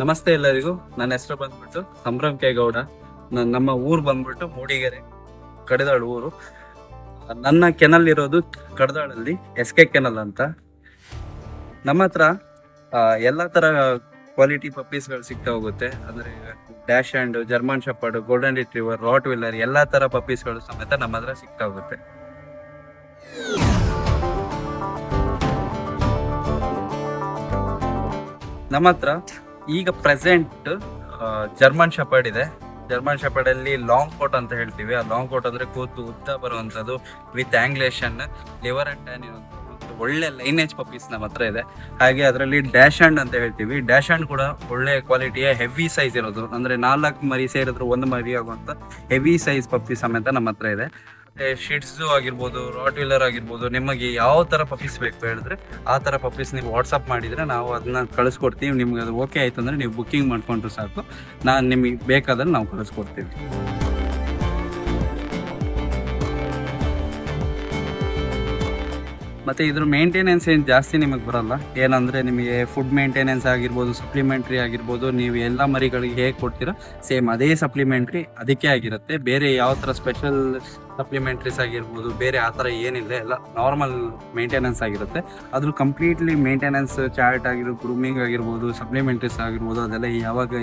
ನಮಸ್ತೆ ಎಲ್ಲರಿಗೂ. ನನ್ನ ಹೆಸರು ಬಂದ್ಬಿಟ್ಟು ಸಂಭ್ರಮ್ ಕೆ ಗೌಡ. ನಮ್ಮ ಊರು ಬಂದ್ಬಿಟ್ಟು ಮೂಡಿಗೆರೆ, ಕಡದಾಳು ಊರು. ನನ್ನ ಕೆನಲ್ ಇರೋದು ಕಡದಾಳಲ್ಲಿ SK ಕೆನಲ್ ಅಂತ. ನಮ್ಮ ಹತ್ರ ಎಲ್ಲಾ ತರ ಕ್ವಾಲಿಟಿ ಪಪ್ಪೀಸ್ಗಳು ಸಿಗ್ತಾ ಹೋಗುತ್ತೆ. ಅಂದ್ರೆ dachshund, German shepherd, golden retriever, rottweiler ಎಲ್ಲಾ ತರ ಪಪ್ಪೀಸ್ಗಳು ಸಮೇತ ನಮ್ಮ ಹತ್ರ ಸಿಗ್ತಾ ಹೋಗುತ್ತೆ. ನಮ್ಮ ಹತ್ರ ಈಗ ಪ್ರೆಸೆಂಟ್ ಜರ್ಮನ್ ಶೆಪರ್ಡ್ ಇದೆ. ಜರ್ಮನ್ ಶೆಪರ್ಡ್ ಅಲ್ಲಿ ಲಾಂಗ್ ಕೋಟ್ ಅಂತ ಹೇಳ್ತೀವಿ. ಆ ಲಾಂಗ್ ಕೋಟ್ ಅಂದ್ರೆ ಕೂತು ಉದ್ದ ಬರುವಂತದ್ದು ವಿತ್ ಆಂಗ್ಲೇಷನ್, ಲಿವರ್ ಅಂಡ್ ಟ್ಯಾನ್ ಇರುವಂತ ಒಳ್ಳೆ ಲೈನೇಜ್ ಪಪ್ಪೀಸ್ ನಮ್ಮ ಹತ್ರ ಇದೆ. ಹಾಗೆ ಅದರಲ್ಲಿ ಡ್ಯಾಶ್ ಅಂಡ್ ಅಂತ ಹೇಳ್ತೀವಿ. ಡ್ಯಾಶ್ ಅಂಡ್ ಕೂಡ ಒಳ್ಳೆ ಕ್ವಾಲಿಟಿಯ ಹೆವಿ ಸೈಜ್ ಇರೋದು, ಅಂದ್ರೆ 4 ಮರಿ ಸೇರಿದ್ರು 1 ಮರಿ ಆಗುವಂತ ಹೆವಿ ಸೈಜ್ ಪಪ್ಪಿ ಸಮೇತ ನಮ್ಮ ಹತ್ರ ಇದೆ. ಶಿಟ್ಸು ಆಗಿರ್ಬೋದು, ರಾಟ್ ವಿಲ್ಲರ್ ಆಗಿರ್ಬೋದು, ನಿಮಗೆ ಯಾವ ತರ ಪಪ್ಪೀಸ್ ಬೇಕು ಹೇಳಿದ್ರೆ ಆ ತರ ಪಪ್ಪೀಸ್ ನೀವು ವಾಟ್ಸಪ್ ಮಾಡಿದ್ರೆ ನಾವು ಅದನ್ನ ಕಳಿಸ್ಕೊಡ್ತೀವಿ. ನಿಮ್ಗೆ ಅದು ಓಕೆ ಆಯ್ತು ಅಂದ್ರೆ ನೀವು ಬುಕ್ಕಿಂಗ್ ಮಾಡ್ಕೊಂಡ್ರು ಸಾಕು, ನಾನು ನಿಮಗೆ ಬೇಕಾದ್ರೆ ನಾವು ಕಳಿಸ್ಕೊಡ್ತೀವಿ. ಮತ್ತೆ ಇದ್ರ ಮೇಂಟೆನೆನ್ಸ್ ಏನು ಜಾಸ್ತಿ ನಿಮಗೆ ಬರಲ್ಲ. ಏನಂದ್ರೆ ನಿಮಗೆ ಫುಡ್ ಮೇಂಟೆನೆನ್ಸ್ ಆಗಿರ್ಬೋದು, ಸಪ್ಲಿಮೆಂಟ್ರಿ ಆಗಿರ್ಬೋದು, ನೀವು ಎಲ್ಲ ಮರಿಗಳಿಗೆ ಹೇಗೆ ಕೊಡ್ತೀರಾ ಸೇಮ್ ಅದೇ ಸಪ್ಲಿಮೆಂಟ್ರಿ ಅದಕ್ಕೆ ಆಗಿರುತ್ತೆ. ಬೇರೆ ಯಾವ ಥರ ಸ್ಪೆಷಲ್ ಸಪ್ಲಿಮೆಂಟ್ರೀಸ್ ಆಗಿರ್ಬೋದು ಬೇರೆ ಆ ಥರ ಏನಿಲ್ಲ, ಎಲ್ಲ ನಾರ್ಮಲ್ ಮೇಂಟೆನೆನ್ಸ್ ಆಗಿರುತ್ತೆ. ಅದ್ರ ಕಂಪ್ಲೀಟ್ಲಿ ಮೇಂಟೆನೆನ್ಸ್ ಚಾರ್ಟ್ ಆಗಿರ್ಬೋದು, ಗ್ರೂಮಿಂಗ್ ಆಗಿರ್ಬೋದು, ಸಪ್ಲಿಮೆಂಟ್ರೀಸ್ ಆಗಿರ್ಬೋದು, ಅದೆಲ್ಲ ಯಾವಾಗ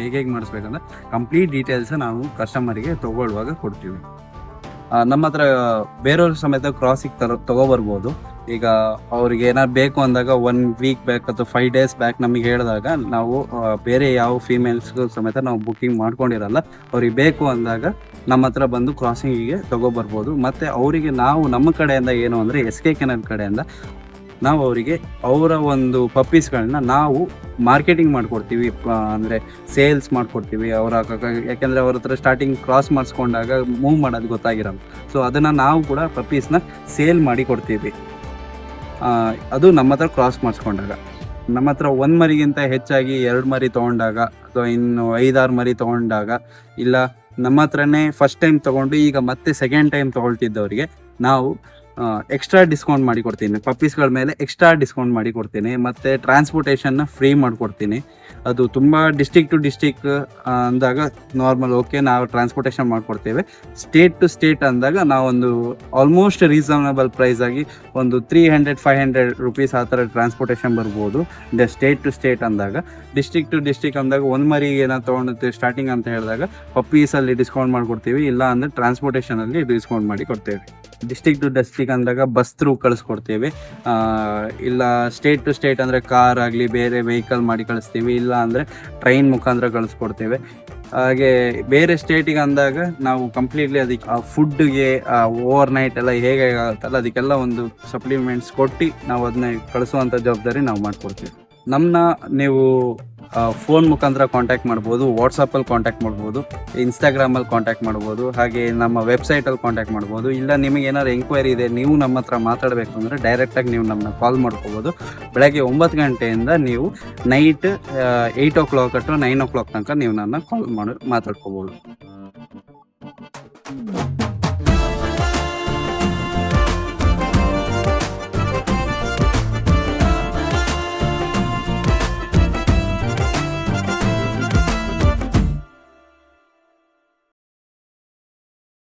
ಹೇಗೆ ಮಾಡಿಸ್ಬೇಕಂದ್ರೆ ಕಂಪ್ಲೀಟ್ ಡೀಟೇಲ್ಸ್ ನಾವು ಕಸ್ಟಮರಿಗೆ ತಗೊಳ್ಳುವಾಗ ಕೊಡ್ತೀವಿ. ನಮ್ಮ ಹತ್ರ ಬೇರೆಯವ್ರ ಸಮೇತ ಕ್ರಾಸಿಗೆ ತಗೋಬರ್ಬೋದು. ಈಗ ಅವ್ರಿಗೆ ಏನಾದ್ರು ಬೇಕು ಅಂದಾಗ 1 ವೀಕ್ ಬ್ಯಾಕ್ ಅಥವಾ 5 ಡೇಸ್ ಬ್ಯಾಕ್ ನಮಗೆ ಹೇಳಿದಾಗ ನಾವು ಬೇರೆ ಯಾವ ಫೀಮೇಲ್ಸ್ಗೂ ಸಮೇತ ನಾವು ಬುಕ್ಕಿಂಗ್ ಮಾಡ್ಕೊಂಡಿರಲ್ಲ. ಅವ್ರಿಗೆ ಬೇಕು ಅಂದಾಗ ನಮ್ಮ ಹತ್ರ ಬಂದು ಕ್ರಾಸಿಂಗಿಗೆ ತಗೋಬರ್ಬೋದು. ಮತ್ತು ಅವರಿಗೆ ನಾವು ನಮ್ಮ ಕಡೆಯಿಂದ ಏನು ಅಂದರೆ SK ಕೆನಲ್ ಕಡೆಯಿಂದ ನಾವು ಅವರಿಗೆ ಅವರ ಒಂದು ಪಪ್ಪೀಸ್ಗಳನ್ನ ನಾವು ಮಾರ್ಕೆಟಿಂಗ್ ಮಾಡಿಕೊಡ್ತೀವಿ, ಅಂದರೆ ಸೇಲ್ಸ್ ಮಾಡಿಕೊಡ್ತೀವಿ. ಯಾಕೆಂದರೆ ಅವ್ರ ಹತ್ರ ಸ್ಟಾರ್ಟಿಂಗ್ ಕ್ರಾಸ್ ಮಾಡಿಸ್ಕೊಂಡಾಗ ಮೂವ್ ಮಾಡೋದು ಗೊತ್ತಾಗಿರಲ್ಲ. ಸೊ ಅದನ್ನು ನಾವು ಕೂಡ ಪಪ್ಪೀಸ್ನ ಸೇಲ್ ಮಾಡಿ ಕೊಡ್ತೀವಿ. ಅದು ನಮ್ಮ ಹತ್ರ ಕ್ರಾಸ್ ಮಾಡಿಸ್ಕೊಂಡಾಗ. ನಮ್ಮ ಹತ್ರ 1 ಮರಿಗಿಂತ ಹೆಚ್ಚಾಗಿ 2 ಮರಿ ತೊಗೊಂಡಾಗ ಅಥವಾ ಇನ್ನು 5-6 ಮರಿ ತೊಗೊಂಡಾಗ, ಇಲ್ಲ ನಮ್ಮ ಹತ್ರನೇ ಫಸ್ಟ್ ಟೈಮ್ ತೊಗೊಂಡು ಈಗ ಮತ್ತೆ ಸೆಕೆಂಡ್ ಟೈಮ್ ತೊಗೊಳ್ತಿದ್ದವರಿಗೆ ನಾವು ಎಕ್ಸ್ಟ್ರಾ ಡಿಸ್ಕೌಂಟ್ ಮಾಡಿ ಕೊಡ್ತೀನಿ. ಪಪ್ಪೀಸ್ಗಳ ಮೇಲೆ ಎಕ್ಸ್ಟ್ರಾ ಡಿಸ್ಕೌಂಟ್ ಮಾಡಿ ಕೊಡ್ತೀನಿ. ಮತ್ತು ಟ್ರಾನ್ಸ್ಪೋರ್ಟೇಷನ್ನ ಫ್ರೀ ಮಾಡಿಕೊಡ್ತೀನಿ. ಅದು ತುಂಬ ಡಿಸ್ಟಿಕ್ ಟು ಡಿಸ್ಟಿಕ್ ಅಂದಾಗ ನಾರ್ಮಲ್ ಓಕೆ, ನಾವು ಟ್ರಾನ್ಸ್ಪೋರ್ಟೇಷನ್ ಮಾಡಿಕೊಡ್ತೇವೆ. ಸ್ಟೇಟ್ ಟು ಸ್ಟೇಟ್ ಅಂದಾಗ ನಾವೊಂದು ಆಲ್ಮೋಸ್ಟ್ ರೀಸನಬಲ್ ಪ್ರೈಸ್ ಆಗಿ ಒಂದು 300-500 ರುಪೀಸ್ ಆ ಥರ ಟ್ರಾನ್ಸ್ಪೋರ್ಟೇಷನ್ ಬರ್ಬೋದು ಸ್ಟೇಟ್ ಟು ಸ್ಟೇಟ್ ಅಂದಾಗ. ಡಿಸ್ಟಿಕ್ ಟು ಡಿಸ್ಟಿಕ್ ಅಂದಾಗ 1 ಮರಿಗೆ ಏನೋ ತೊಗೊಂಡಿರ್ತೀವಿ ಸ್ಟಾರ್ಟಿಂಗ್ ಅಂತ ಹೇಳಿದಾಗ ಪಪ್ಪೀಸಲ್ಲಿ ಡಿಸ್ಕೌಂಟ್ ಮಾಡಿಕೊಡ್ತೀವಿ, ಇಲ್ಲ ಅಂದರೆ ಟ್ರಾನ್ಸ್ಪೋರ್ಟೇಷನಲ್ಲಿ ಡಿಸ್ಕೌಂಟ್ ಮಾಡಿ ಕೊಡ್ತೇವೆ. ಡಿಸ್ಟಿಕ್ ಟು ಡಿಸ್ಟಿಕ್ ಅಂದಾಗ ಬಸ್ ಥ್ರೂ ಕಳಿಸ್ಕೊಡ್ತೀವಿ, ಇಲ್ಲ ಸ್ಟೇಟ್ ಟು ಸ್ಟೇಟ್ ಅಂದರೆ ಕಾರ್ ಆಗಲಿ ಬೇರೆ ವೆಹಿಕಲ್ ಮಾಡಿ ಕಳಿಸ್ತೀವಿ, ಇಲ್ಲ ಅಂದರೆ ಟ್ರೈನ್ ಮುಖಾಂತರ ಕಳಿಸ್ಕೊಡ್ತೇವೆ. ಹಾಗೆ ಬೇರೆ ಸ್ಟೇಟಿಗೆ ಅಂದಾಗ ನಾವು ಕಂಪ್ಲೀಟ್ಲಿ ಅದಕ್ಕೆ ಫುಡ್ಗೆ ಓವರ್ ನೈಟ್ ಎಲ್ಲ ಹೇಗೆ ಆಗುತ್ತಲ್ಲ ಅದಕ್ಕೆಲ್ಲ ಒಂದು ಸಪ್ಲಿಮೆಂಟ್ಸ್ ಕೊಟ್ಟು ನಾವು ಅದನ್ನ ಕಳಿಸುವಂಥ ಜವಾಬ್ದಾರಿ ನಾವು ಮಾಡಿಕೊಡ್ತೀವಿ. ನಮ್ಮನ್ನ ನೀವು ಫೋನ್ ಮುಖಾಂತರ ಕಾಂಟ್ಯಾಕ್ಟ್ ಮಾಡ್ಬೋದು, ವಾಟ್ಸಪ್ಪಲ್ಲಿ ಕಾಂಟ್ಯಾಕ್ಟ್ ಮಾಡ್ಬೋದು, ಇನ್ಸ್ಟಾಗ್ರಾಮಲ್ಲಿ ಕಾಂಟ್ಯಾಕ್ಟ್ ಮಾಡ್ಬೋದು, ಹಾಗೆ ನಮ್ಮ ವೆಬ್ಸೈಟಲ್ಲಿ ಕಾಂಟ್ಯಾಕ್ಟ್ ಮಾಡ್ಬೋದು. ಇಲ್ಲ ನಿಮಗೆ ಏನಾದ್ರು ಎಂಕ್ವೈರಿ ಇದೆ, ನೀವು ನಮ್ಮ ಹತ್ರ ಮಾತಾಡಬೇಕು ಅಂದರೆ ಡೈರೆಕ್ಟಾಗಿ ನೀವು ನಮ್ಮನ್ನ ಕಾಲ್ ಮಾಡ್ಕೋಬೋದು. ಬೆಳಗ್ಗೆ 9 ಗಂಟೆಯಿಂದ ನೀವು ನೈಟ್ 8 o'clock ಅಥವಾ 9 o'clock ತನಕ ನೀವು ನನ್ನ ಕಾಲ್ ಮಾಡಿ ಮಾತಾಡ್ಕೋಬೋದು.